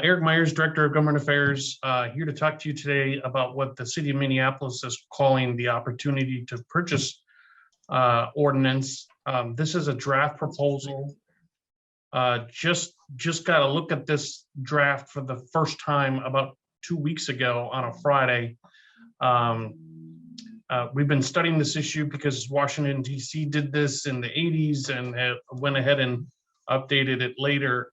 Eric Myers, Director of Government Affairs, here to talk to you today about what the City of Minneapolis is calling the opportunity to purchase ordinance. This is a draft proposal. Just got to look at this draft for the first time about 2 weeks ago on a Friday. We've been studying this issue because Washington, D.C. did this in the 80s and went ahead and updated it later.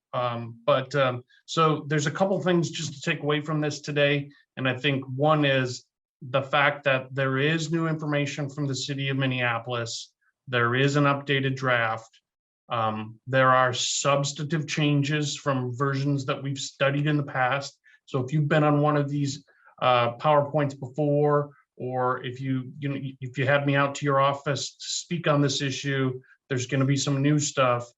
So there's a couple things just to take away from this today. And I think one is the fact that there is new information from the City of Minneapolis. There is an updated draft. There are substantive changes from versions that we've studied in the past. So if you've been on one of these PowerPoints before, or if you had me out to your office to speak on this issue, there's going to be some new stuff.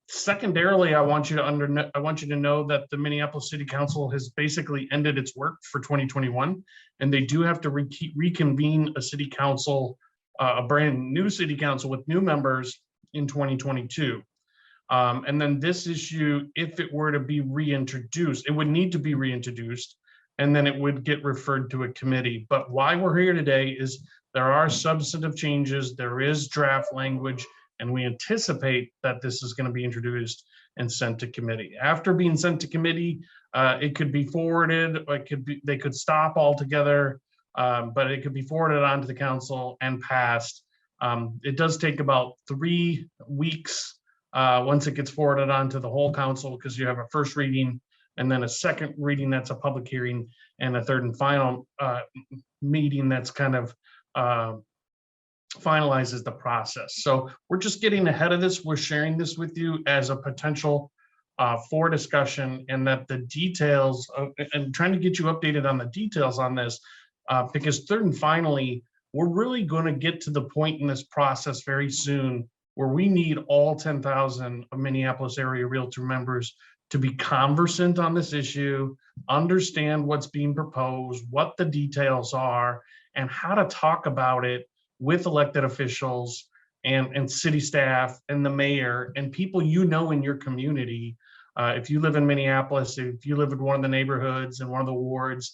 Secondarily, I want you to know that the Minneapolis City Council has basically ended its work for 2021, and they do have to reconvene a city council, a brand new city council with new members in 2022. And then this issue, if it were to be reintroduced, it would need to be reintroduced, and then it would get referred to a committee. But why we're here today is there are substantive changes, there is draft language, and we anticipate that this is going to be introduced and sent to committee. After being sent to committee, it could be forwarded, or they could stop altogether, but it could be forwarded on to the council and passed. It does take about 3 weeks once it gets forwarded on to the whole council, because you have a first reading and then a second reading that's a public hearing, and a third and final meeting that's kind of finalizes the process. So we're just getting ahead of this. We're sharing this with you as a potential for discussion, and that the details and trying to get you updated on the details on this, because third and finally, we're really going to get to the point in this process very soon where we need all 10,000 of Minneapolis area realtor members to be conversant on this issue, understand what's being proposed, what the details are, and how to talk about it with elected officials and city staff and the mayor and people in your community. If you live in Minneapolis, if you live in one of the neighborhoods and one of the wards,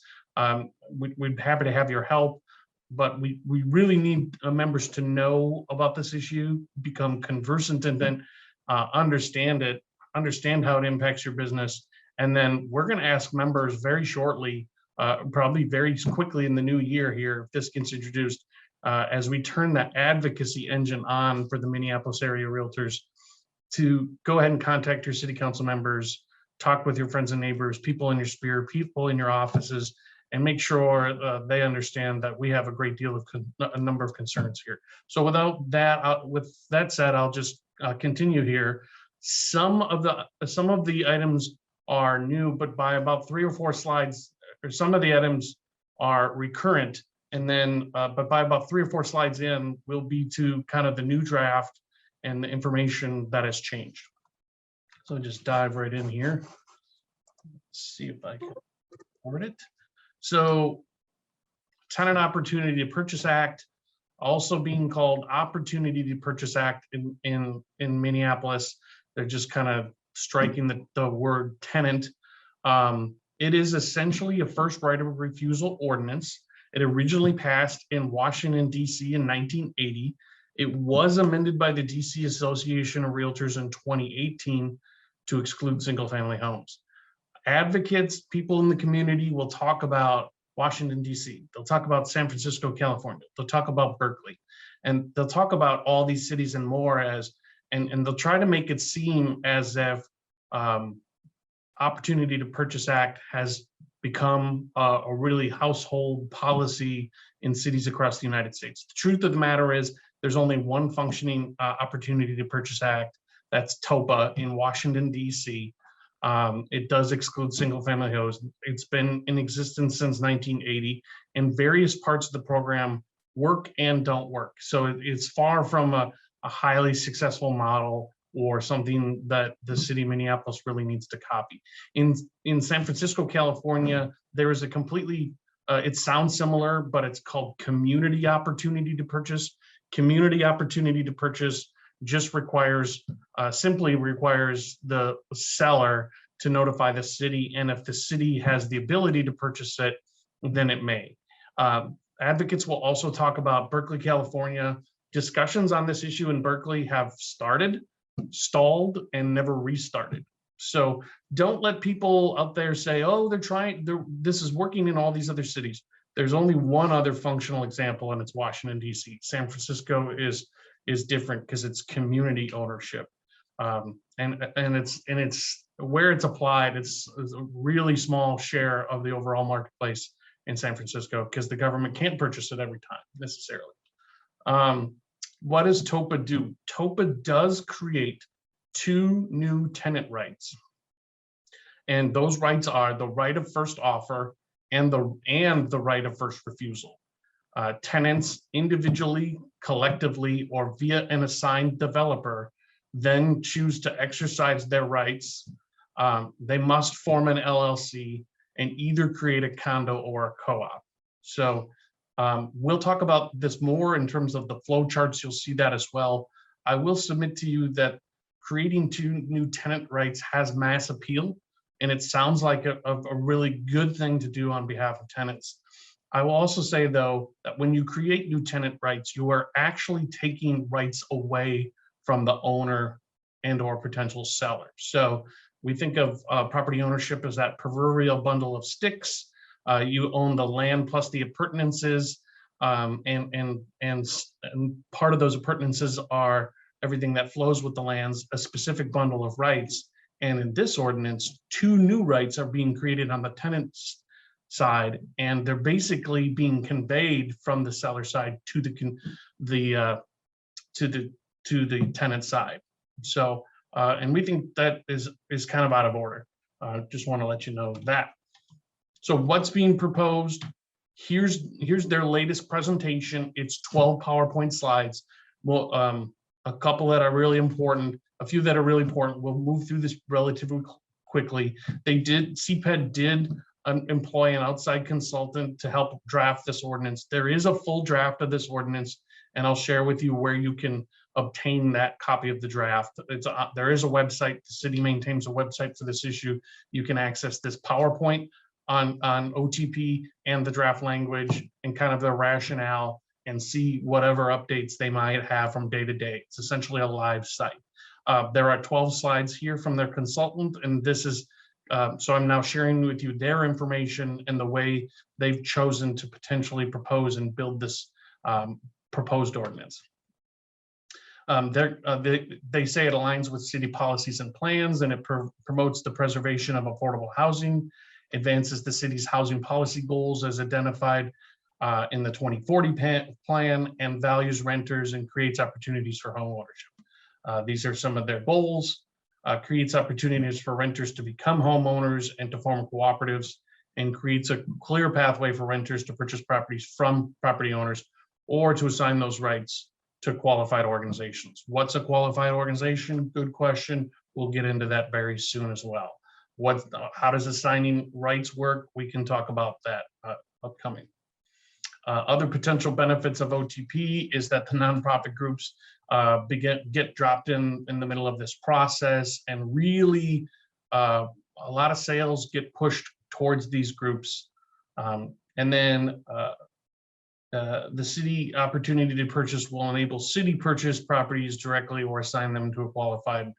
we'd be happy to have your help. But we really need members to know about this issue, become conversant, and then understand how it impacts your business. And then we're going to ask members very shortly, probably very quickly in the new year here, if this gets introduced, as we turn the advocacy engine on for the Minneapolis area realtors, to go ahead and contact your city council members, talk with your friends and neighbors, people in your sphere, people in your offices, and make sure they understand that we have a great deal of a number of concerns here. So with that said, I'll just continue here. Some of the items are new, but by about 3 or 4 slides, or some of the items are recurrent. And then, but by about 3 or 4 slides in, we'll be to kind of the new draft and the information that has changed. So just dive right in here. Let's see if I can forward it. So, Tenant Opportunity to Purchase Act, also being called Opportunity to Purchase Act in Minneapolis. They're just kind of striking the word tenant. It is essentially a first right of refusal ordinance. It originally passed in Washington, D.C. in 1980. It was amended by the D.C. Association of Realtors in 2018 to exclude single-family homes. Advocates, people in the community, will talk about Washington, D.C. They'll talk about San Francisco, California. They'll talk about Berkeley. And they'll talk about all these cities and more and they'll try to make it seem as if Opportunity to Purchase Act has become a really household policy in cities across the United States. The truth of the matter is there's only one functioning Opportunity to Purchase Act. That's TOPA in Washington, D.C. It does exclude single-family homes. It's been in existence since 1980, and various parts of the program work and don't work. So it's far from a highly successful model or something that the city of Minneapolis really needs to copy. In San Francisco, California, there is a completely, it sounds similar, but it's called Community Opportunity to Purchase. Community Opportunity to Purchase just simply requires the seller to notify the city, and if the city has the ability to purchase it, then it may. Advocates will also talk about Berkeley, California. Discussions on this issue in Berkeley have started, stalled, and never restarted. So don't let people out there say, oh, this is working in all these other cities. There's only one other functional example, and it's Washington, D.C. San Francisco is different because it's community ownership. And it's where it's applied, it's a really small share of the overall marketplace in San Francisco because the government can't purchase it every time necessarily. What does TOPA do? TOPA does create 2 new tenant rights. And those rights are the right of first offer and the right of first refusal. Tenants individually, collectively, or via an assigned developer then choose to exercise their rights. They must form an LLC and either create a condo or a co-op. So we'll talk about this more in terms of the flow charts. You'll see that as well. I will submit to you that creating 2 new tenant rights has mass appeal, and it sounds like a really good thing to do on behalf of tenants. I will also say, though, that when you create new tenant rights, you are actually taking rights away from the owner and or potential seller. So we think of property ownership as that proverbial bundle of sticks. You own the land plus the appurtenances, and part of those appurtenances are everything that flows with the lands, a specific bundle of rights. And in this ordinance, 2 new rights are being created on the tenant's side, and they're basically being conveyed from the seller side to the tenant side. So, and we think that is kind of out of order. Just want to let you know that. So what's being proposed? Here's their latest presentation. It's 12 PowerPoint slides. Well, a couple that are really important, a few that are really important. We'll move through this relatively quickly. CPED did employ an outside consultant to help draft this ordinance. There is a full draft of this ordinance, and I'll share with you where you can obtain that copy of the draft. There is a website. The city maintains a website for this issue. You can access this PowerPoint on OTP and the draft language and kind of the rationale and see whatever updates they might have from day to day. It's essentially a live site. There are 12 slides here from their consultant, and this is, so I'm now sharing with you their information and the way they've chosen to potentially propose and build this proposed ordinance. They say it aligns with city policies and plans, and it promotes the preservation of affordable housing, advances the city's housing policy goals as identified in the 2040 plan, and values renters and creates opportunities for home ownership. These are some of their goals. Creates opportunities for renters to become homeowners and to form cooperatives, and creates a clear pathway for renters to purchase properties from property owners or to assign those rights to qualified organizations. What's a qualified organization? Good question. We'll get into that very soon as well. How does assigning rights work? We can talk about that upcoming. Other potential benefits of OTP is that the nonprofit groups get dropped in the middle of this process, and really a lot of sales get pushed towards these groups. And then the city opportunity to purchase will enable city purchase properties directly or assign them to a qualified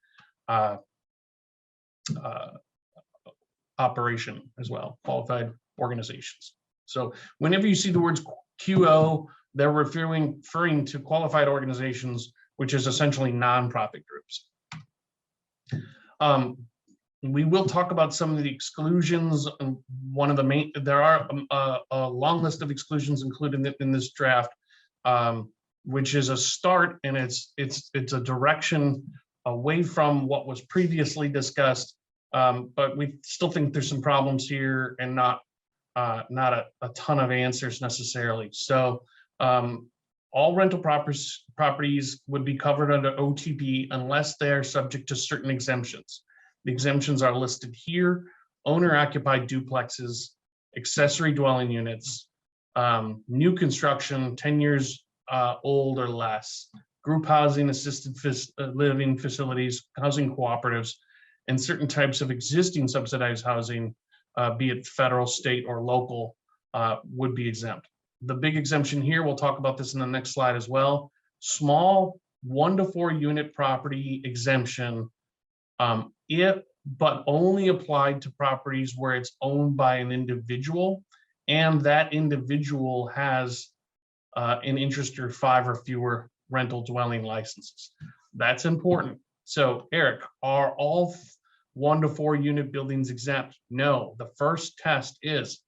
operation as well, qualified organizations. So whenever you see the words QO, they're referring to qualified organizations, which is essentially nonprofit groups. We will talk about some of the exclusions. One of the main, there are a long list of exclusions included in this draft, which is a start, and it's a direction away from what was previously discussed. But we still think there's some problems here, and not a ton of answers necessarily. So all rental properties would be covered under OTP unless they're subject to certain exemptions. The exemptions are listed here: owner-occupied duplexes, accessory dwelling units, new construction 10 years old or less, group housing, assisted living facilities, housing cooperatives, and certain types of existing subsidized housing, be it federal, state, or local, would be exempt. The big exemption here, we'll talk about this in the next slide as well, small 1 to 4 unit property exemption, but only applied to properties where it's owned by an individual and that individual has an interest or 5 or fewer rental dwelling licenses. That's important. So Eric, are all 1 to 4 unit buildings exempt? No. The first test is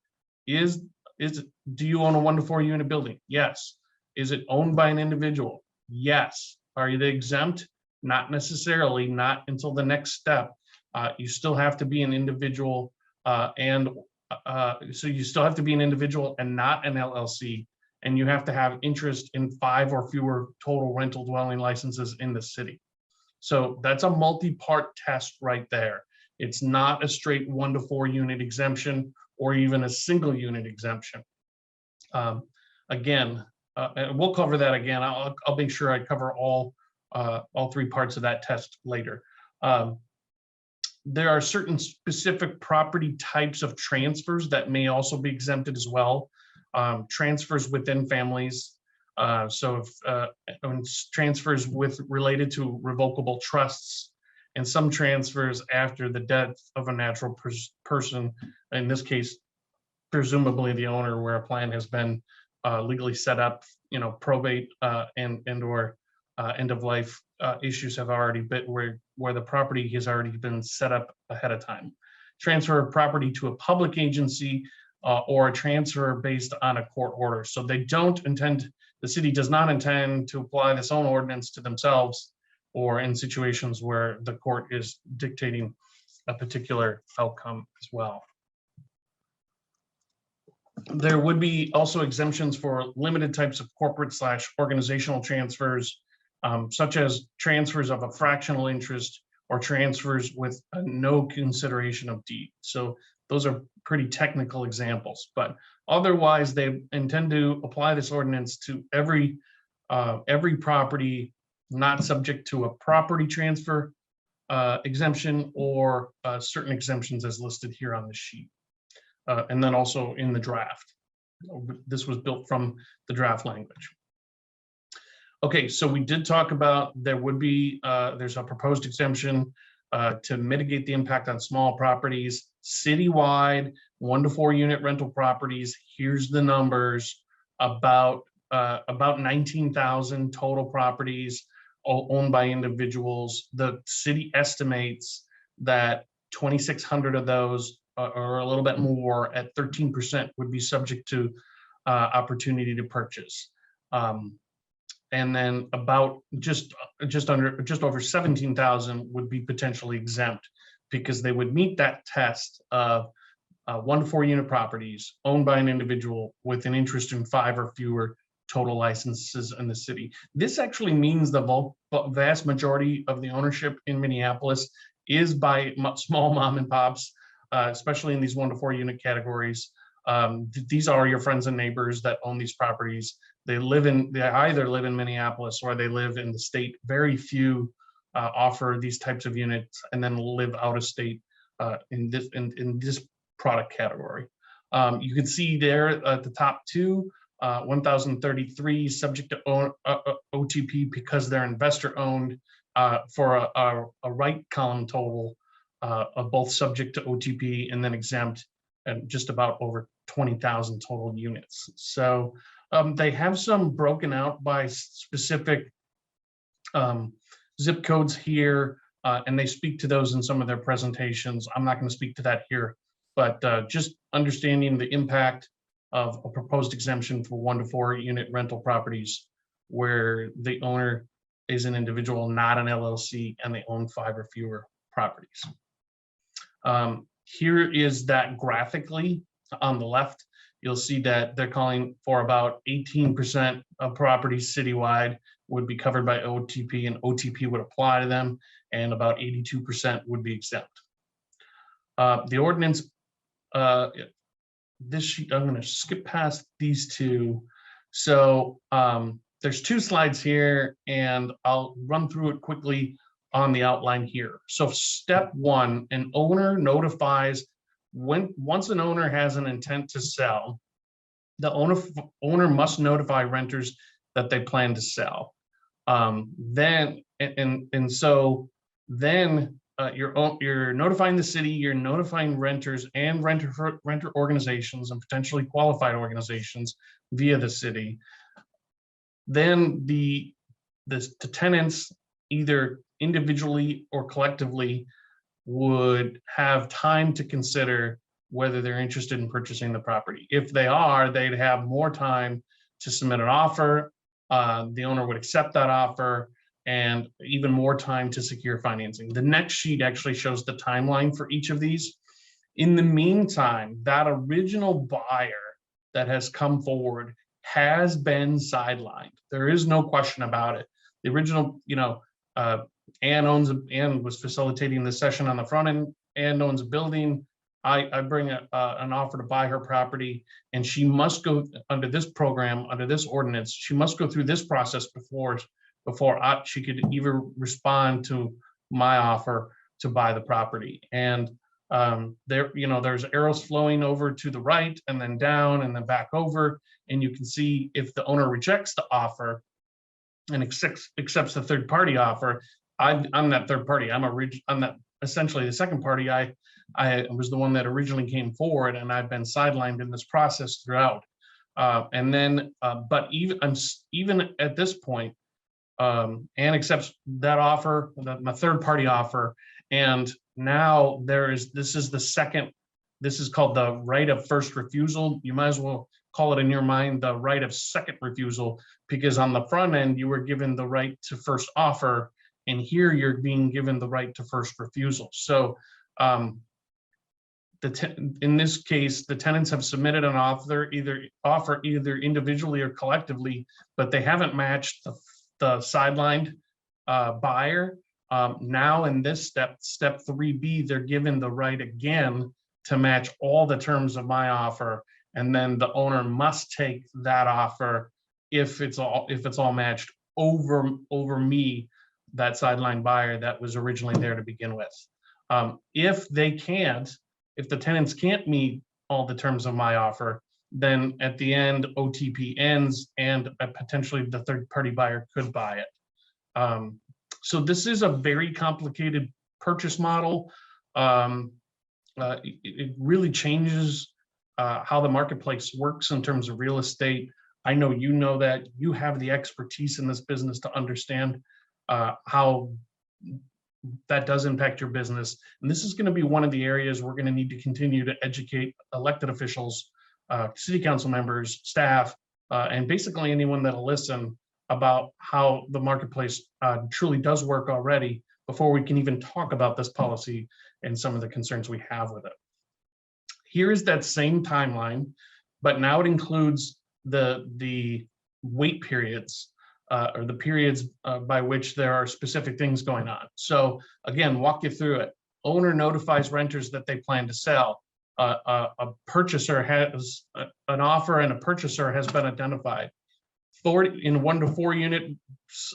do you own a 1 to 4 unit building? Yes. Is it owned by an individual? Yes. Are they exempt? Not necessarily, not until the next step. You still have to be an individual, so you still have to be an individual and not an LLC, and you have to have interest in 5 or fewer total rental dwelling licenses in the city. So that's a multi-part test right there. It's not a straight 1 to 4 unit exemption or even a single unit exemption. Again, and we'll cover that again. I'll make sure I cover all 3 parts of that test later. There are certain specific property types of transfers that may also be exempted as well. Transfers within families. So if transfers related to revocable trusts, and some transfers after the death of a natural person, in this case, presumably the owner, where a plan has been legally set up, probate and or end of life issues have already been where the property has already been set up ahead of time. Transfer of property to a public agency or a transfer based on a court order. So the city does not intend to apply this own ordinance to themselves or in situations where the court is dictating a particular outcome as well. There would be also exemptions for limited types of corporate/organizational transfers, such as transfers of a fractional interest or transfers with no consideration of deed. So those are pretty technical examples, but otherwise they intend to apply this ordinance to every property not subject to a property transfer exemption or certain exemptions as listed here on the sheet. And then also in the draft. This was built from the draft language. Okay, so we did talk about there's a proposed exemption to mitigate the impact on small properties, citywide, 1 to 4 unit rental properties. Here's the numbers, about 19,000 total properties owned by individuals. The city estimates that 2,600 of those, or a little bit more, at 13% would be subject to opportunity to purchase. And then about just over 17,000 would be potentially exempt because they would meet that test of 1 to 4 unit properties owned by an individual with an interest in 5 or fewer total licenses in the city. This actually means the vast majority of the ownership in Minneapolis is by small mom and pops, especially in these 1 to 4 unit categories. These are your friends and neighbors that own these properties. They either live in Minneapolis or they live in the state. Very few offer these types of units and then live out of state in this product category. You can see there at the top 2, 1,033 subject to OTP because they're investor owned, for a right column total of both subject to OTP and then exempt, and just about over 20,000 total units. So they have some broken out by specific zip codes here, and they speak to those in some of their presentations. I'm not going to speak to that here, but just understanding the impact of a proposed exemption for 1 to 4 unit rental properties where the owner is an individual, not an LLC, and they own 5 or fewer properties. Here is that graphically on the left. You'll see that they're calling for about 18% of properties citywide would be covered by OTP, and OTP would apply to them, and about 82% would be exempt. The ordinance, this sheet, I'm going to skip past these 2. So there's 2 slides here, and I'll run through it quickly. on the outline here. So step one, an owner notifies once an owner has an intent to sell, the owner must notify renters that they plan to sell. Then you're notifying the city, you're notifying renters and renter organizations and potentially qualified organizations via the city. Then the tenants, either individually or collectively, would have time to consider whether they're interested in purchasing the property. If they are, they'd have more time to submit an offer. The owner would accept that offer, and even more time to secure financing. The next sheet actually shows the timeline for each of these. In the meantime, that original buyer that has come forward has been sidelined. There is no question about it. The original, Ann was facilitating the session on the front end. Ann owns a building. I bring an offer to buy her property, and she must go under this program, under this ordinance. She must go through this process before she could even respond to my offer to buy the property. And there's arrows flowing over to the right and then down and then back over. And you can see if the owner rejects the offer and accepts the third party offer, I'm that third party. I'm that essentially the second party. I was the one that originally came forward, and I've been sidelined in this process throughout. But even at this point, Ann accepts that offer, my third party offer, and now this is called the right of first refusal. You might as well call it in your mind the right of second refusal, because on the front end you were given the right to first offer, and here you're being given the right to first refusal. So in this case, the tenants have submitted an offer either individually or collectively, but they haven't matched the sidelined buyer. Now in this step 3B, they're given the right again to match all the terms of my offer, and then the owner must take that offer if it's all matched over me, that sideline buyer that was originally there to begin with. If the tenants can't meet all the terms of my offer, then at the end, OTP ends, and potentially the third party buyer could buy it. So this is a very complicated purchase model. It really changes how the marketplace works in terms of real estate. I know that you have the expertise in this business to understand how that does impact your business. And this is going to be one of the areas we're going to need to continue to educate elected officials, city council members, staff, and basically anyone that'll listen about how the marketplace truly does work already before we can even talk about this policy and some of the concerns we have with it. Here is that same timeline, but now it includes the wait periods, or the periods by which there are specific things going on. So again, walk you through it. Owner notifies renters that they plan to sell. A purchaser has an offer, and a purchaser has been identified. In 1 to 4 units,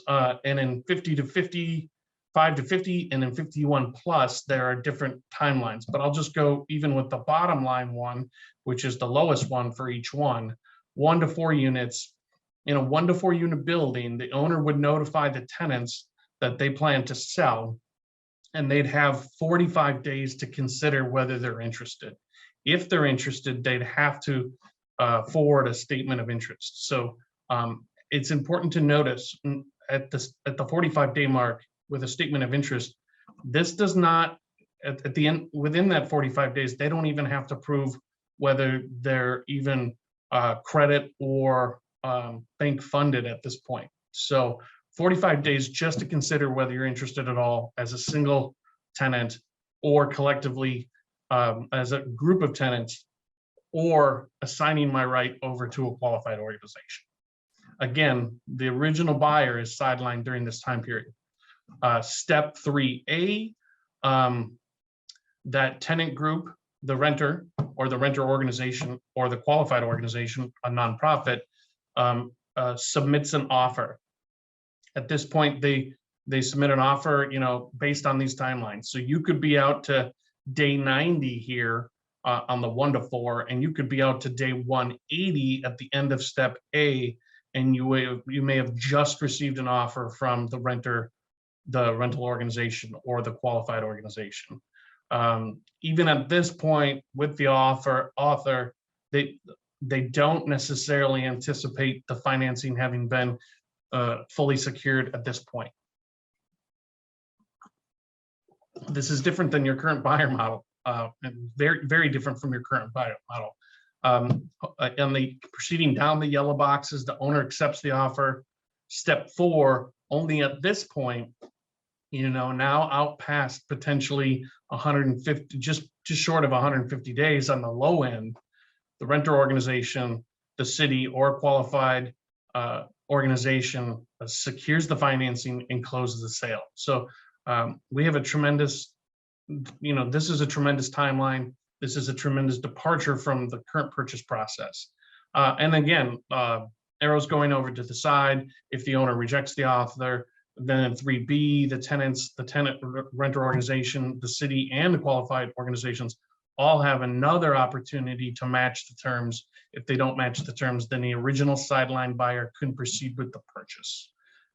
and in 50 to 50, 5 to 50, and in 51 plus, there are different timelines. But I'll just go even with the bottom line one, which is the lowest one for each one. 1 to 4 units. In a 1 to 4 unit building, the owner would notify the tenants that they plan to sell, and they'd have 45 days to consider whether they're interested. If they're interested, they'd have to forward a statement of interest. So it's important to notice at the 45-day mark with a statement of interest, this does not, at the end, within that 45 days, they don't even have to prove whether they're even credit or bank funded at this point. So 45 days just to consider whether you're interested at all as a single tenant or collectively as a group of tenants, or assigning my right over to a qualified organization. Again, the original buyer is sidelined during this time period. Step 3A, that tenant group, the renter or the renter organization or the qualified organization, a nonprofit, submits an offer. At this point, they submit an offer, based on these timelines. So you could be out to day 90 here on the 1 to 4, and you could be out to day 180 at the end of step A, and you may have just received an offer from the rental organization or the qualified organization. Even at this point with the author, they don't necessarily anticipate the financing having been fully secured at this point. This is different than your current buyer model, and very, very different from your current buyer model. And the proceeding down the yellow boxes, the owner accepts the offer. Step 4, only at this point, now out past potentially 150, just short of 150 days on the low end, the renter organization, the city, or qualified organization secures the financing and closes the sale. So we have a tremendous, this is a tremendous timeline. This is a tremendous departure from the current purchase process. And again, arrows going over to the side. If the owner rejects the offer, then in 3B, the tenant renter organization, the city, and the qualified organizations all have another opportunity to match the terms. If they don't match the terms, then the original sideline buyer couldn't proceed with the purchase.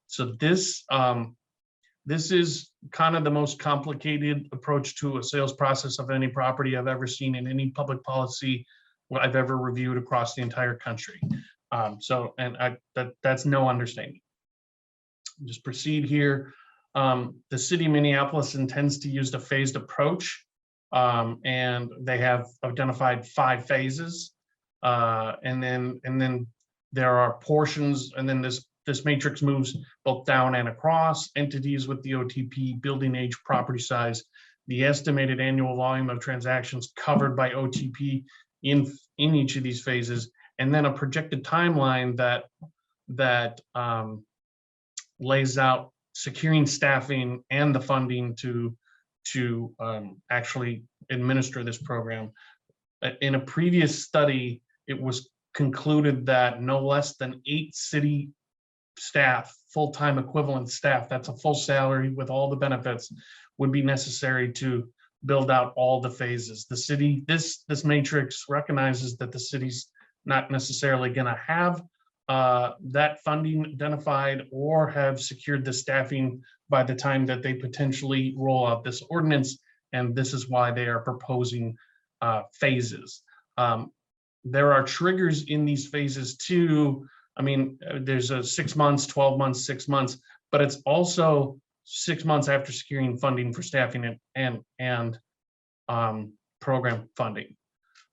So this is kind of the most complicated approach to a sales process of any property I've ever seen in any public policy I've ever reviewed across the entire country. That's no understatement. Just proceed here. The city of Minneapolis intends to use the phased approach, and they have identified 5 phases. And then there are portions, and then this matrix moves both down and across entities with the OTP, building age, property size, the estimated annual volume of transactions covered by OTP in each of these phases, and then a projected timeline that lays out securing staffing and the funding to actually administer this program. In a previous study, it was concluded that no less than 8 city staff, full-time equivalent staff, that's a full salary with all the benefits, would be necessary to build out all the phases. The city, this matrix recognizes that the city's not necessarily going to have that funding identified or have secured the staffing by the time that they potentially roll out this ordinance, and this is why they are proposing phases. There are triggers in these phases too. I mean, there's a 6 months, 12 months, 6 months, but it's also 6 months after securing funding for staffing and program funding,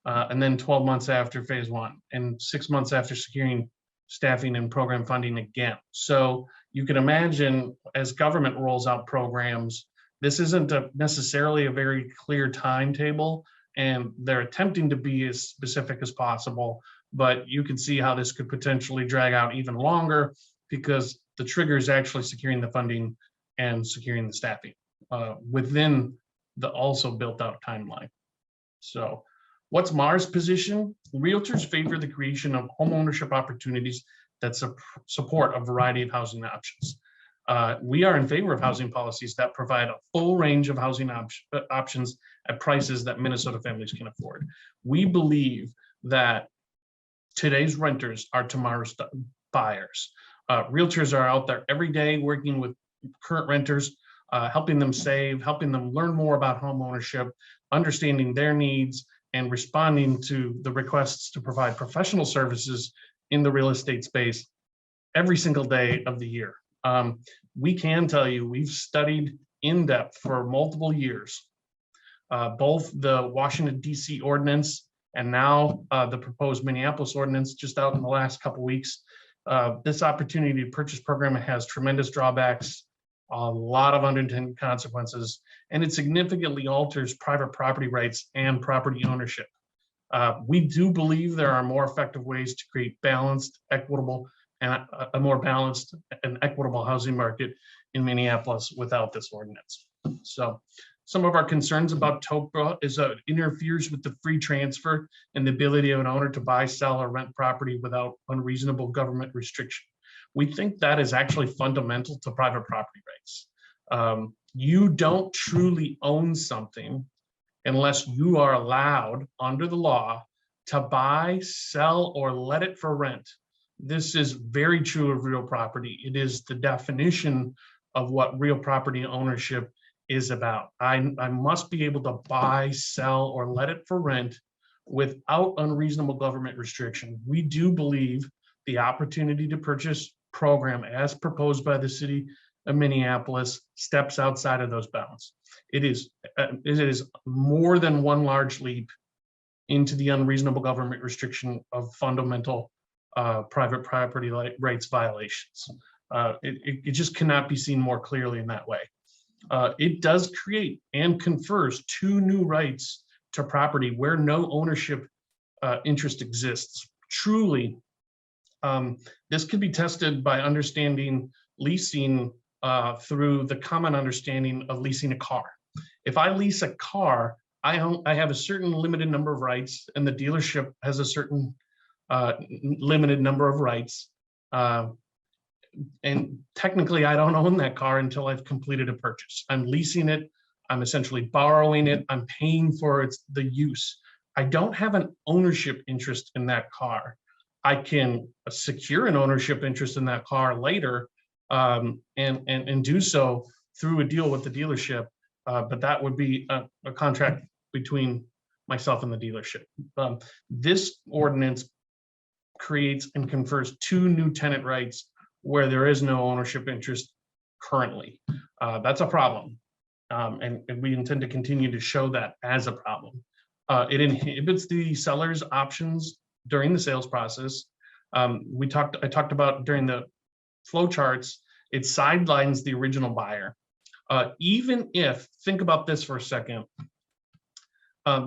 and then 12 months after phase 1, and 6 months after securing staffing and program funding again. So you can imagine, as government rolls out programs, this isn't necessarily a very clear timetable, and they're attempting to be as specific as possible, but you can see how this could potentially drag out even longer because the trigger is actually securing the funding and securing the staffing within the also built out timeline. So what's Mars' position? Realtors favor the creation of homeownership opportunities that support a variety of housing options. We are in favor of housing policies that provide a full range of housing options at prices that Minnesota families can afford. We believe that today's renters are tomorrow's buyers. Realtors are out there every day working with current renters, helping them save, helping them learn more about home ownership, understanding their needs, and responding to the requests to provide professional services in the real estate space every single day of the year. We can tell you we've studied in depth for multiple years, both the Washington, D.C. ordinance and now the proposed Minneapolis ordinance just out in the last couple weeks. This opportunity to purchase program has tremendous drawbacks, a lot of unintended consequences, and it significantly alters private property rights and property ownership. We do believe there are more effective ways to create balanced, equitable, and a more balanced and equitable housing market in Minneapolis without this ordinance. So some of our concerns about TOPA is it interferes with the free transfer and the ability of an owner to buy, sell, or rent property without unreasonable government restriction. We think that is actually fundamental to private property rights. You don't truly own something unless you are allowed under the law to buy, sell, or let it for rent. This is very true of real property. It is the definition of what real property ownership is about. I must be able to buy, sell, or let it for rent without unreasonable government restriction. We do believe the opportunity to purchase program as proposed by the city of Minneapolis steps outside of those bounds. It is more than one large leap into the unreasonable government restriction of fundamental private property rights violations. It just cannot be seen more clearly in that way. It does create and confers two new rights to property where no ownership interest exists. Truly, this can be tested by understanding leasing through the common understanding of leasing a car. If I lease a car, I have a certain limited number of rights, and the dealership has a certain limited number of rights. And technically, I don't own that car until I've completed a purchase. I'm leasing it. I'm essentially borrowing it. I'm paying for the use. I don't have an ownership interest in that car. I can secure an ownership interest in that car later, and do so through a deal with the dealership. But that would be a contract between myself and the dealership. This ordinance creates and confers two new tenant rights where there is no ownership interest currently. That's a problem. And we intend to continue to show that as a problem. It inhibits the seller's options during the sales process. I talked about during the flow charts, it sidelines the original buyer. Even if, think about this for a second,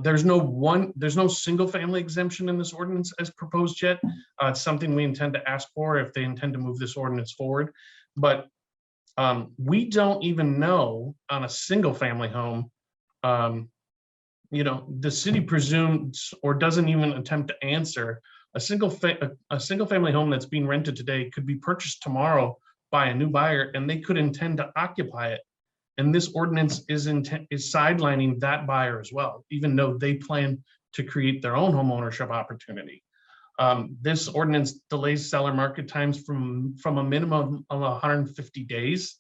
there's no single family exemption in this ordinance as proposed yet. It's something we intend to ask for if they intend to move this ordinance forward. But we don't even know on a single family home, the city presumes or doesn't even attempt to answer a single family home that's being rented today could be purchased tomorrow by a new buyer, and they could intend to occupy it. And this ordinance is sidelining that buyer as well, even though they plan to create their own home ownership opportunity. This ordinance delays seller market times from a minimum of 150 days,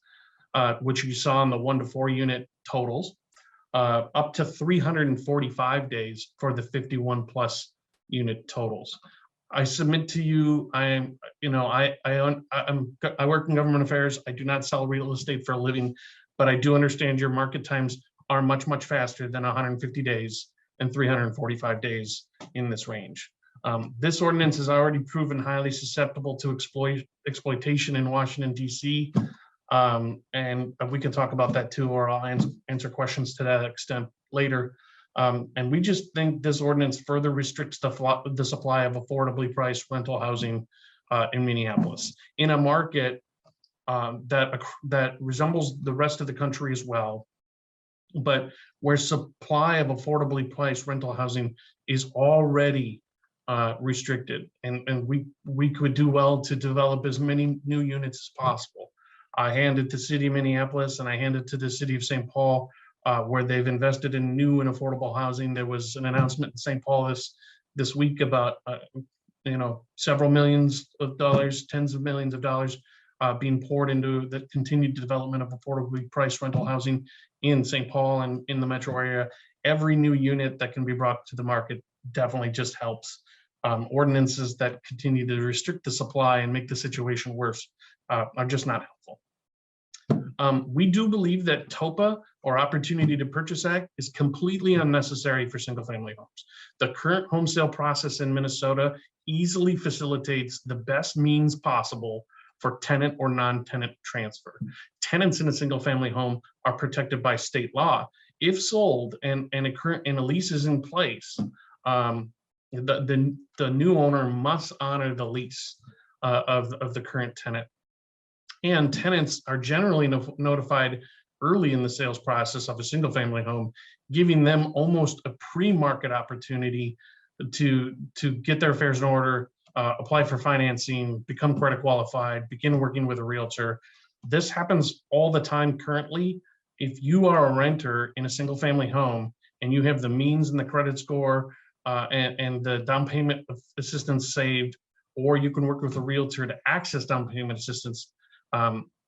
which you saw in the 1 to 4 unit totals, up to 345 days for the 51 plus unit totals. I submit to you, I work in government affairs. I do not sell real estate for a living, but I do understand your market times are much, much faster than 150 days and 345 days in this range. This ordinance has already proven highly susceptible to exploitation in Washington, D.C. And we can talk about that too, or I'll answer questions to that extent later. And we just think this ordinance further restricts the supply of affordably priced rental housing in Minneapolis, in a market that resembles the rest of the country as well, but where supply of affordably priced rental housing is already restricted. And we could do well to develop as many new units as possible. I hand it to City of Minneapolis and I hand it to the City of St. Paul, where they've invested in new and affordable housing. There was an announcement in St. Paul this week about several millions of dollars, tens of millions of dollars being poured into the continued development of affordably priced rental housing in St. Paul and in the metro area. Every new unit that can be brought to the market definitely just helps. Ordinances that continue to restrict the supply and make the situation worse are just not helpful. We do believe that TOPA, or Opportunity to Purchase Act, is completely unnecessary for single family homes. The current home sale process in Minnesota easily facilitates the best means possible for tenant or non-tenant transfer. Tenants in a single family home are protected by state law. If sold and a lease is in place, the new owner must honor the lease of the current tenant. And tenants are generally notified early in the sales process of a single family home, giving them almost a pre-market opportunity to get their affairs in order, apply for financing, become credit qualified, begin working with a realtor. This happens all the time currently. If you are a renter in a single family home and you have the means and the credit score and the down payment assistance saved, or you can work with a realtor to access down payment assistance,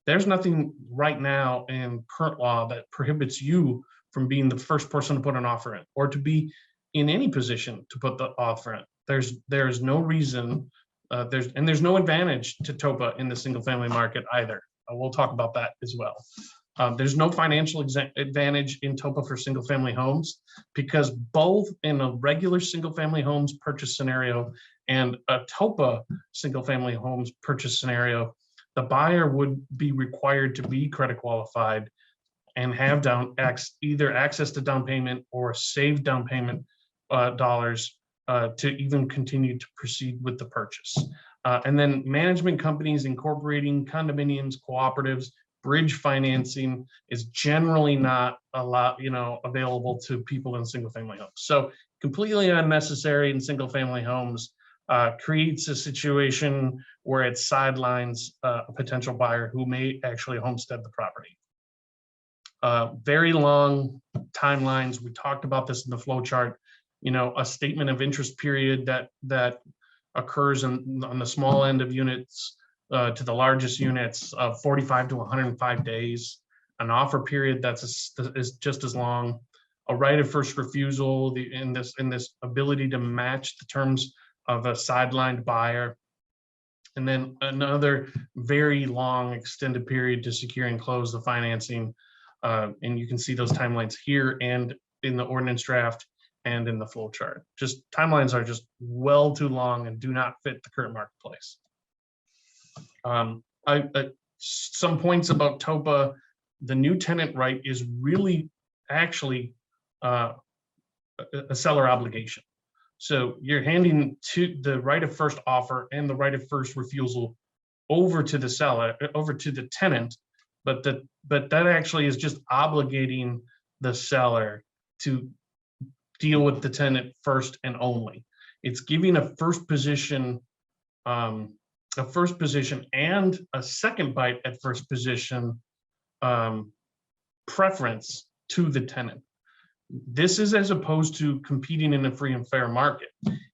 there's nothing right now in current law that prohibits you from being the first person to put an offer in, or to be in any position to put the offer in. There's no reason, there's no advantage to TOPA in the single family market either. We'll talk about that as well. There's no financial advantage in TOPA for single family homes, because both in a regular single family homes purchase scenario and a TOPA single family homes purchase scenario, the buyer would be required to be credit qualified and have either access to down payment or saved down payment dollars to even continue to proceed with the purchase. And then management companies incorporating condominiums, cooperatives, bridge financing is generally not available to people in single family homes. So completely unnecessary in single family homes, creates a situation where it sidelines a potential buyer who may actually homestead the property. Very long timelines. We talked about this in the flow chart. A statement of interest period that occurs on the small end of units to the largest units of 45 to 105 days. An offer period is just as long. A right of first refusal in this ability to match the terms of a sidelined buyer. And then another very long extended period to secure and close the financing. And you can see those timelines here and in the ordinance draft and in the flow chart. Just timelines are just well too long and do not fit the current marketplace. Some points about TOPA. The new tenant right is really actually a seller obligation. So you're handing the right of first offer and the right of first refusal over to the seller, over to the tenant, but that actually is just obligating the seller to deal with the tenant first and only. It's giving a first position and a second bite at first position preference to the tenant. This is as opposed to competing in a free and fair market.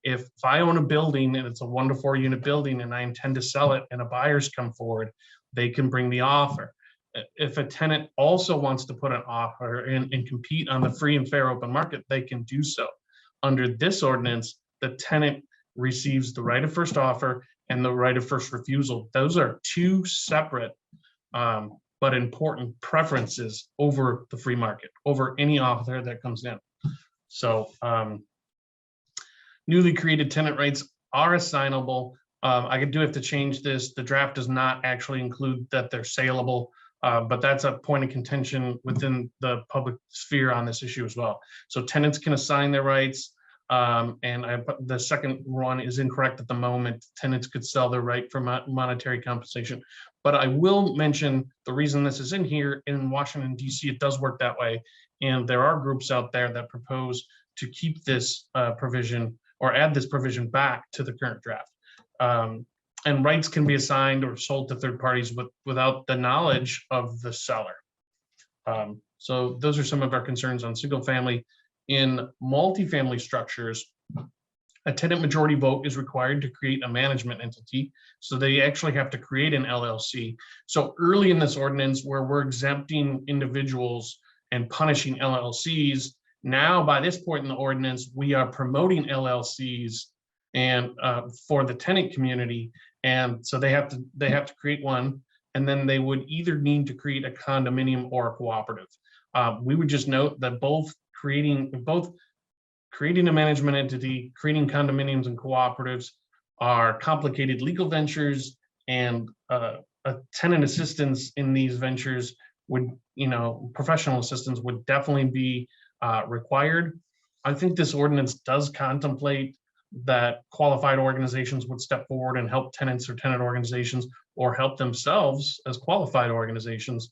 If I own a building and it's a 1 to 4 unit building and I intend to sell it and a buyer's come forward, they can bring the offer. If a tenant also wants to put an offer and compete on the free and fair open market, they can do so. Under this ordinance, the tenant receives the right of first offer and the right of first refusal. Those are two separate but important preferences over the free market, over any offer that comes in. So newly created tenant rights are assignable. I do have to change this. The draft does not actually include that they're saleable, but that's a point of contention within the public sphere on this issue as well. So tenants can assign their rights. The second one is incorrect at the moment. Tenants could sell their right for monetary compensation. But I will mention the reason this is in here. In Washington, D.C., it does work that way. And there are groups out there that propose to keep this provision or add this provision back to the current draft. And rights can be assigned or sold to third parties without the knowledge of the seller. So those are some of our concerns on single family. In multifamily structures, a tenant majority vote is required to create a management entity. So they actually have to create an LLC. So early in this ordinance where we're exempting individuals and punishing LLCs, now by this point in the ordinance, we are promoting LLCs and for the tenant community. And so they have to create one, and then they would either need to create a condominium or a cooperative. We would just note that both creating a management entity, creating condominiums and cooperatives are complicated legal ventures, and a tenant assistance in these ventures would, professional assistance would definitely be required. I think this ordinance does contemplate that qualified organizations would step forward and help tenants or tenant organizations, or help themselves as qualified organizations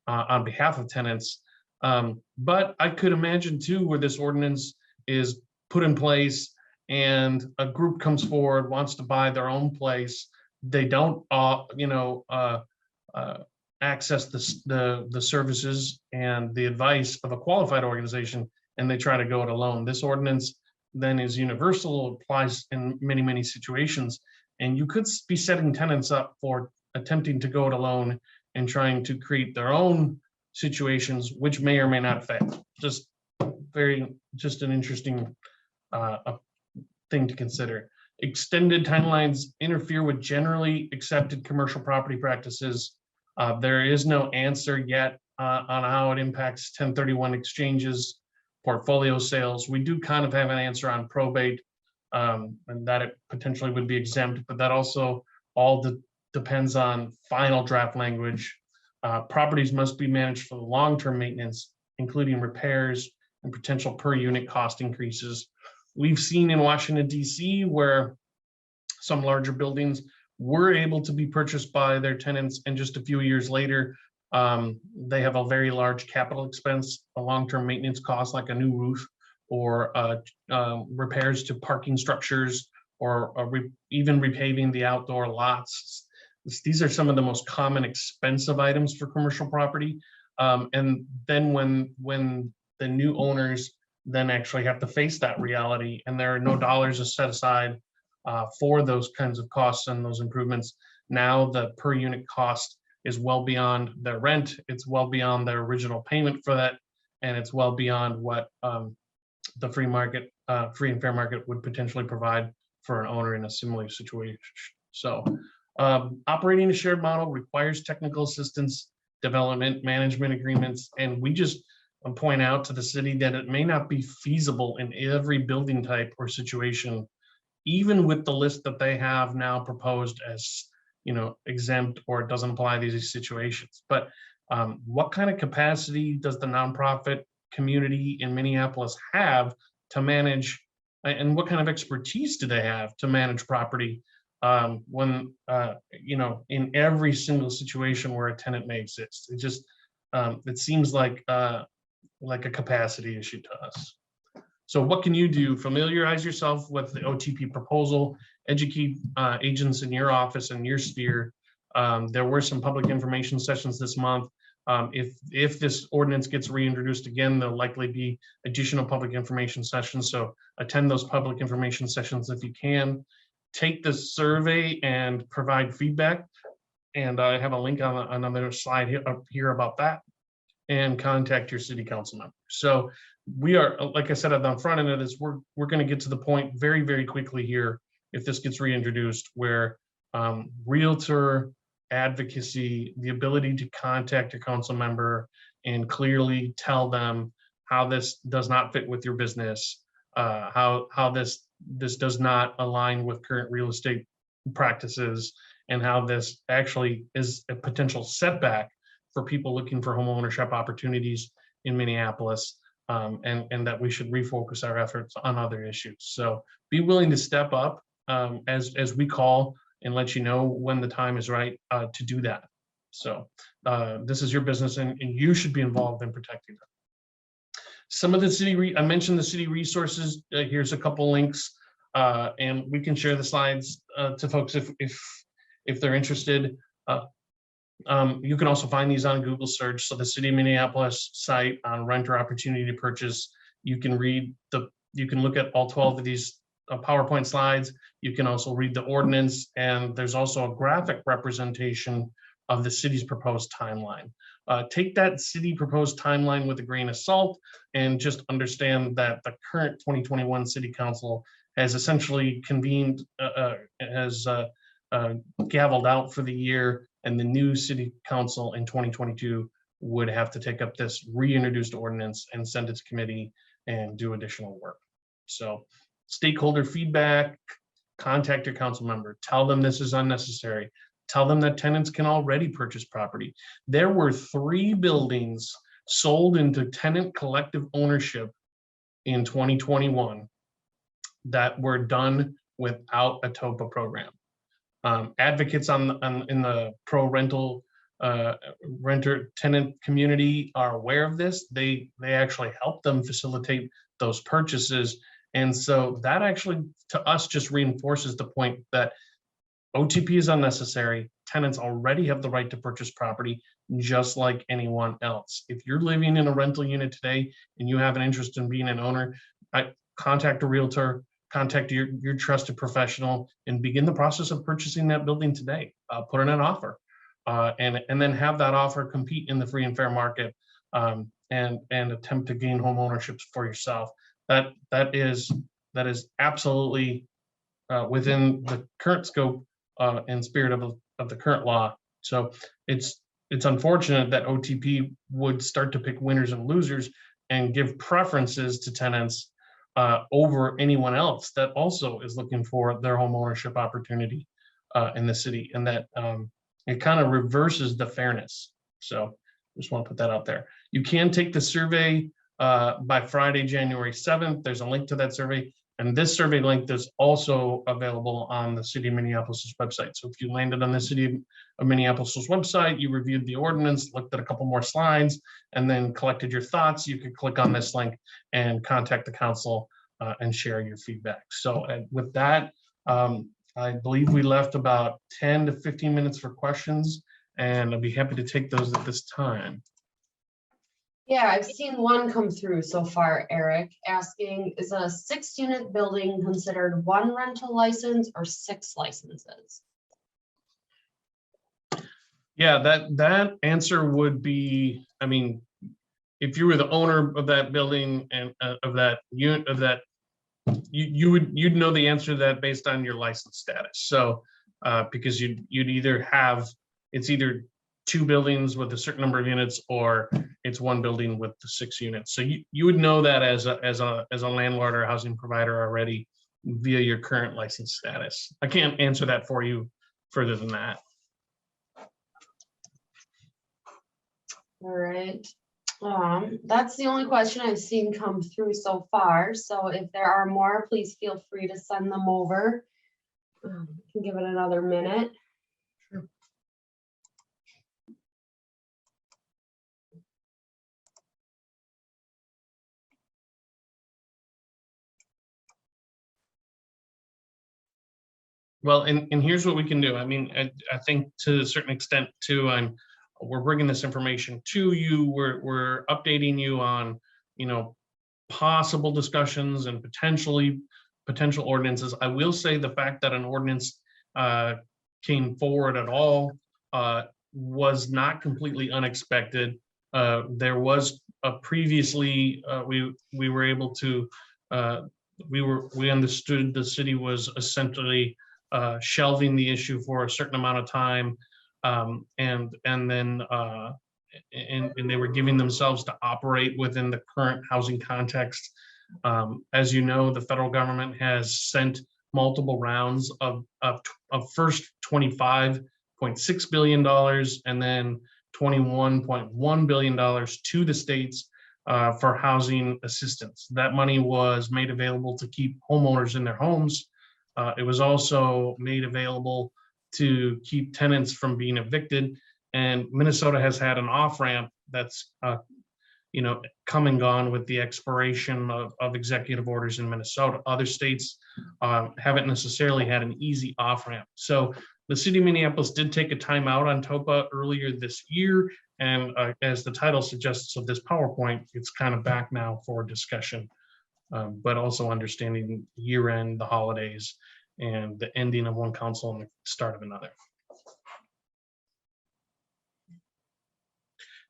on behalf of tenants. But I could imagine too, where this ordinance is put in place and a group comes forward, wants to buy their own place. They don't, access the services and the advice of a qualified organization, and they try to go it alone. This ordinance then is universal, applies in many, many situations, and you could be setting tenants up for attempting to go it alone and trying to create their own situations, which may or may not fail. Just an interesting thing to consider. Extended timelines interfere with generally accepted commercial property practices. There is no answer yet on how it impacts 1031 exchanges, portfolio sales. We do kind of have an answer on probate, and that it potentially would be exempt, but that also all depends on final draft language. Properties must be managed for the long-term maintenance, including repairs and potential per unit cost increases. We've seen in Washington, D.C., where some larger buildings were able to be purchased by their tenants, and just a few years later, they have a very large capital expense, a long-term maintenance cost like a new roof, or repairs to parking structures, or even repaving the outdoor lots. These are some of the most common expensive items for commercial property. And then when the new owners then actually have to face that reality, and there are no dollars set aside for those kinds of costs and those improvements, now the per unit cost is well beyond their rent, it's well beyond their original payment for that, and it's well beyond what the free and fair market would potentially provide for an owner in a similar situation. So operating a shared model requires technical assistance, development, management agreements, and we just point out to the city that it may not be feasible in every building type or situation, even with the list that they have now proposed as, exempt or it doesn't apply to these situations. But what kind of capacity does the nonprofit community in Minneapolis have to manage, and what kind of expertise do they have to manage property when in every single situation where a tenant may exist? It just it seems like a capacity issue to us. So what can you do? Familiarize yourself with the OTP proposal, educate agents in your office and your sphere. There were some public information sessions this month. If this ordinance gets reintroduced again, there'll likely be additional public information sessions. So attend those public information sessions if you can. Take the survey and provide feedback. And I have a link on another slide up here about that. And contact your city council member. So we are, like I said, at the front end of this, we're going to get to the point very, very quickly here, if this gets reintroduced, where realtor advocacy, the ability to contact your council member and clearly tell them how this does not fit with your business, how this does not align with current real estate practices, and how this actually is a potential setback for people looking for home ownership opportunities in Minneapolis, and that we should refocus our efforts on other issues. So be willing to step up as we call and let you know when the time is right to do that. So this is your business, and you should be involved in protecting them. Some of the city, I mentioned the city resources. Here's a couple links, and we can share the slides to folks if they're interested. You can also find these on Google search. So the City of Minneapolis site on renter opportunity to purchase, you can look at all 12 of these PowerPoint slides. You can also read the ordinance, and there's also a graphic representation of the city's proposed timeline. Take that city proposed timeline with a grain of salt, and just understand that the current 2021 City Council has essentially convened, gavelled out for the year, and the new City Council in 2022 would have to take up this reintroduced ordinance and send it to committee and do additional work. So stakeholder feedback, contact your council member, tell them this is unnecessary, tell them that tenants can already purchase property. There were 3 buildings sold into tenant collective ownership in 2021 that were done without a TOPA program. Advocates in the pro rental renter tenant community are aware of this. They actually help them facilitate those purchases, and so that actually to us just reinforces the point that OTP is unnecessary. Tenants already have the right to purchase property just like anyone else. If you're living in a rental unit today and you have an interest in being an owner, contact a realtor, contact your trusted professional, and begin the process of purchasing that building today. Put in an offer, and then have that offer compete in the free and fair market, and attempt to gain home ownership for yourself. That is absolutely within the current scope and spirit of the current law. So it's unfortunate that OTP would start to pick winners and losers and give preferences to tenants over anyone else that also is looking for their home ownership opportunity in the city, and that it kind of reverses the fairness. So just want to put that out there. You can take the survey by Friday, January 7th. There's a link to that survey. And this survey link is also available on the City of Minneapolis website. So if you landed on the City of Minneapolis website, you reviewed the ordinance, looked at a couple more slides, and then collected your thoughts, you could click on this link and contact the council and share your feedback. So with that, I believe we left about 10 to 15 minutes for questions, and I'd be happy to take those at this time. Yeah, I've seen one come through so far, Eric, asking, is a 6-unit building considered 1 rental license or 6 licenses? Yeah, that answer would be, I mean, if you were the owner of that building and of that unit, you'd know the answer to that based on your license status. So because you'd either have, it's either 2 buildings with a certain number of units, or it's 1 building with the 6 units. So you would know that as a landlord or a housing provider already via your current license status. I can't answer that for you further than that. All right. That's the only question I've seen come through so far. So if there are more, please feel free to send them over. You can give it another minute. Well, and here's what we can do. I mean, I think to a certain extent too, we're bringing this information to you. We're updating you on, possible discussions and potential ordinances. I will say the fact that an ordinance came forward at all was not completely unexpected. There was previously we were able to we understood the city was essentially shelving the issue for a certain amount of time, and then they were giving themselves to operate within the current housing context. As you know, the federal government has sent multiple rounds of first $25.6 billion and then $21.1 billion to the states for housing assistance. That money was made available to keep homeowners in their homes. It was also made available to keep tenants from being evicted. And Minnesota has had an off-ramp that's come and gone with the expiration of executive orders in Minnesota. Other states haven't necessarily had an easy off-ramp. So the city of Minneapolis did take a timeout on TOPA earlier this year. And as the title suggests of this PowerPoint, it's kind of back now for discussion, but also understanding year-end, the holidays, and the ending of one council and the start of another.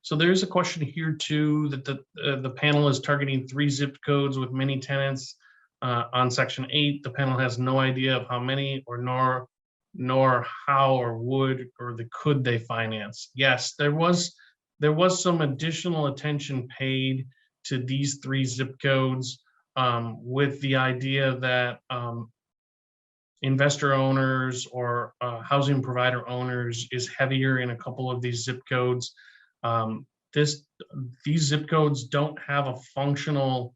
So there's a question here too, that the panel is targeting 3 zip codes with many tenants on Section 8. The panel has no idea of how many or nor how or would or could they finance. Yes, there was some additional attention paid to these 3 zip codes with the idea that investor owners or housing provider owners is heavier in a couple of these zip codes. These zip codes don't have a functional,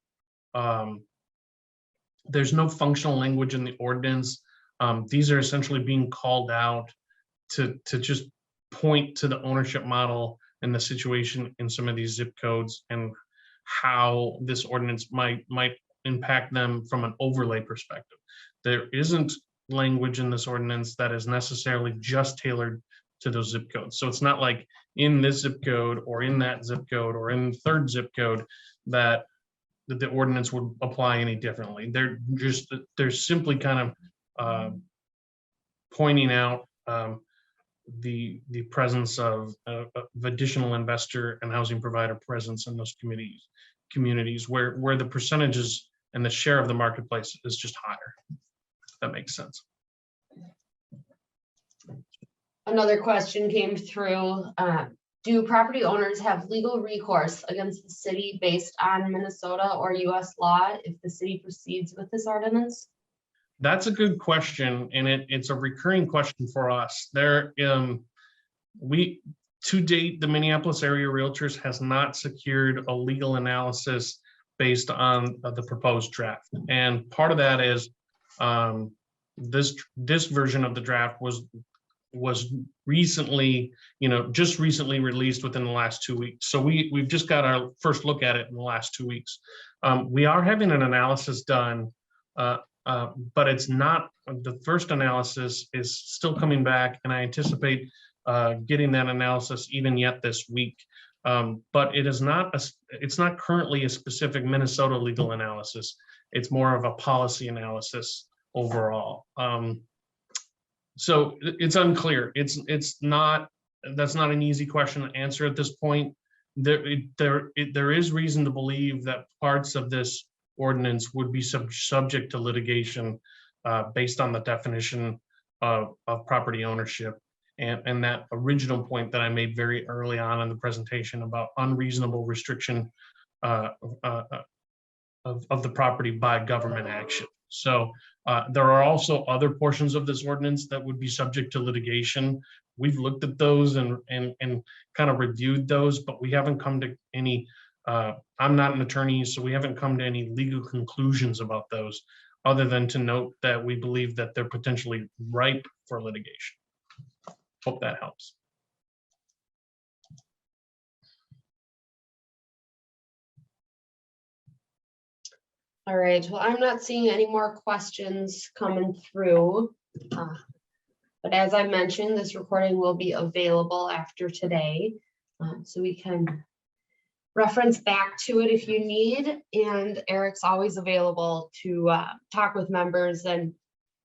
there's no functional language in the ordinance. These are essentially being called out to just point to the ownership model and the situation in some of these zip codes and how this ordinance might impact them from an overlay perspective. There isn't language in this ordinance that is necessarily just tailored to those zip codes. So it's not like in this zip code or in that zip code or in the third zip code that the ordinance would apply any differently. They're simply kind of pointing out the presence of additional investor and housing provider presence in those communities where the percentages and the share of the marketplace is just higher. If that makes sense. Another question came through. Do property owners have legal recourse against the city based on Minnesota or US law if the city proceeds with this ordinance? That's a good question, and it's a recurring question for us. To date, the Minneapolis Area Realtors has not secured a legal analysis based on the proposed draft, and part of that is this version of the draft was recently, just recently released within the last 2 weeks. So we've just got our first look at it in the last 2 weeks. We are having an analysis done. But it's not, the first analysis is still coming back, and I anticipate getting that analysis even yet this week. But it's not currently a specific Minnesota legal analysis. It's more of a policy analysis overall. So it's unclear. That's not an easy question to answer at this point. There is reason to believe that parts of this ordinance would be subject to litigation based on the definition of property ownership and that original point that I made very early on in the presentation about unreasonable restriction of the property by government action. So there are also other portions of this ordinance that would be subject to litigation. We've looked at those and kind of reviewed those, but we haven't come to any I'm not an attorney, so we haven't come to any legal conclusions about those, other than to note that we believe that they're potentially ripe for litigation. Hope that helps. All right, well, I'm not seeing any more questions coming through. But as I mentioned, this recording will be available after today, so we can reference back to it if you need, and Eric's always available to talk with members and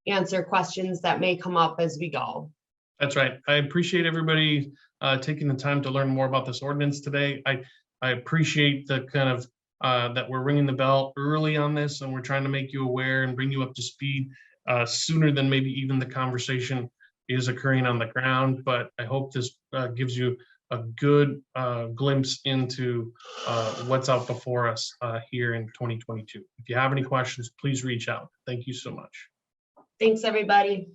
answer questions that may come up as we go. That's right. I appreciate everybody taking the time to learn more about this ordinance today. I appreciate the kind of that we're ringing the bell early on this, and we're trying to make you aware and bring you up to speed sooner than maybe even the conversation is occurring on the ground. But I hope this gives you a good glimpse into what's out before us here in 2022. If you have any questions, please reach out. Thank you so much. Thanks, everybody.